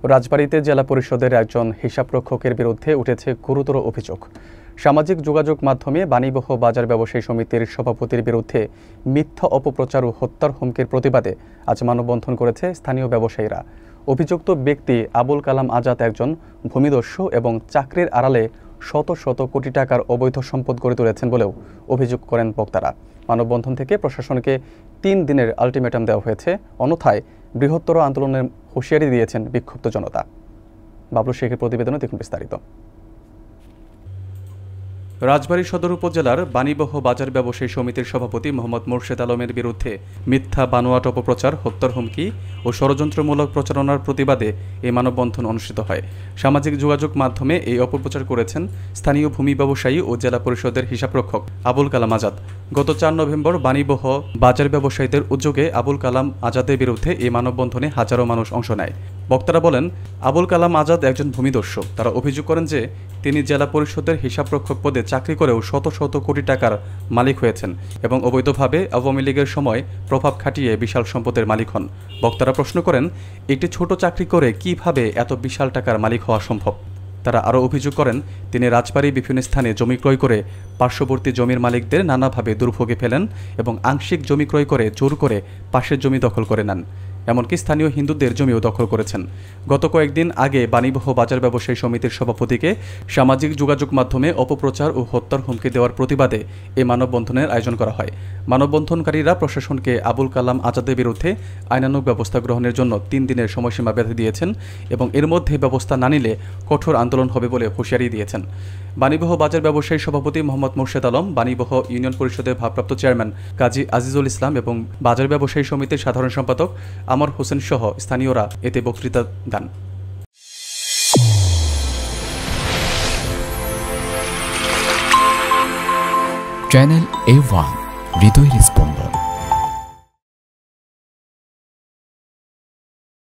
রাজবাড়ীতে জেলা পরিষদের একজন হিসাবরক্ষকের বিরুদ্ধে উঠেছে গুরুতর অভিযোগ। সামাজিক যোগাযোগ মাধ্যমে বাণীবহ বাজার ব্যবসায়ী সমিতির সভাপতির বিরুদ্ধে মিথ্যা অপপ্রচার ও হত্যার হুমকির প্রতিবাদে আজ মানববন্ধন করেছে স্থানীয় ব্যবসায়ীরা। অভিযুক্ত ব্যক্তি আবুল কালাম আজাদ একজন ভূমিদস্যু এবং চাকরির আড়ালে শত শত কোটি টাকার অবৈধ সম্পদ গড়ে তুলেছেন বলেও অভিযোগ করেন বক্তারা। মানববন্ধন থেকে প্রশাসনকে 3 দিনের আলটিমেটাম দেওয়া হয়েছে, অন্যথায় বৃহত্তর আন্দোলনের হুঁশিয়ারি দিয়েছেন বিক্ষুব্ধ জনতা। বাবলু শেখের প্রতিবেদনে দেখুন বিস্তারিত। রাজবাড়ী সদর উপজেলার বাণীবহ বাজার ব্যবসায়ী সমিতির সভাপতি মোহাম্মদ মোর্শেদ আলমের বিরুদ্ধে মিথ্যা বানোয়াট অপপ্রচার, হত্যার হুমকি ও ষড়যন্ত্রমূলক প্রচারণার প্রতিবাদে এই মানববন্ধন অনুষ্ঠিত হয়। সামাজিক যোগাযোগ মাধ্যমে এই অপপ্রচার করেছেন স্থানীয় ভূমি ব্যবসায়ী ও জেলা পরিষদের হিসাবরক্ষক আবুল কালাম আজাদ। গত 4 নভেম্বর বাণীবহ বাজার ব্যবসায়ীদের উদ্যোগে আবুল কালাম আজাদের বিরুদ্ধে এই মানববন্ধনে হাজারো মানুষ অংশ নেয়। বক্তারা বলেন, আবুল কালাম আজাদ একজন ভূমিদস্যু। তারা অভিযোগ করেন যে তিনি জেলা পরিষদের হিসাবরক্ষক পদে চাকরি করেও শত শত কোটি টাকার মালিক হয়েছেন এবং অবৈধভাবে আওয়ামী লীগের সময় প্রভাব খাটিয়ে বিশাল সম্পদের মালিক হন। বক্তারা প্রশ্ন করেন, একটি ছোট চাকরি করে কিভাবে এত বিশাল টাকার মালিক হওয়া সম্ভব। তারা আরও অভিযোগ করেন, তিনি রাজবাড়ী বিভিন্ন স্থানে জমি ক্রয় করে পার্শ্ববর্তী জমির মালিকদের নানাভাবে দুর্ভোগে ফেলেন এবং আংশিক জমি ক্রয় করে জোর করে পাশের জমি দখল করে নেন। এমনকি স্থানীয় হিন্দুদের জমিও দখল করেছেন। গত কয়েকদিন আগে বাণীবহ বাজার ব্যবসায়ী সমিতির সভাপতিকে সামাজিক যোগাযোগ মাধ্যমে অপপ্রচার ও হত্যার হুমকি দেওয়ার প্রতিবাদে এই মানববন্ধনের আয়োজন করা হয়। মানববন্ধনকারীরা প্রশাসনকে আবুল কালাম আজাদের বিরুদ্ধে আইনানুগ ব্যবস্থা গ্রহণের জন্য 3 দিনের সময়সীমা বেঁধে দিয়েছেন এবং এর মধ্যে ব্যবস্থা না নিলে কঠোর আন্দোলন হবে বলে হুঁশিয়ারি দিয়েছেন। বাণীবহ বাজার ব্যবসায়ী সভাপতি মোহাম্মদ মোর্শেদ আলম, বাণীবহ ইউনিয়ন পরিষদের ভারপ্রাপ্ত চেয়ারম্যান কাজী আজিজুল ইসলাম এবং বাজার ব্যবসায়ী সমিতির সাধারণ সম্পাদক আমর হোসেন সহ স্থানীয়রা এতে বক্তৃতা দেন। চ্যানেল A1 হৃদয়ের স্পন্দন।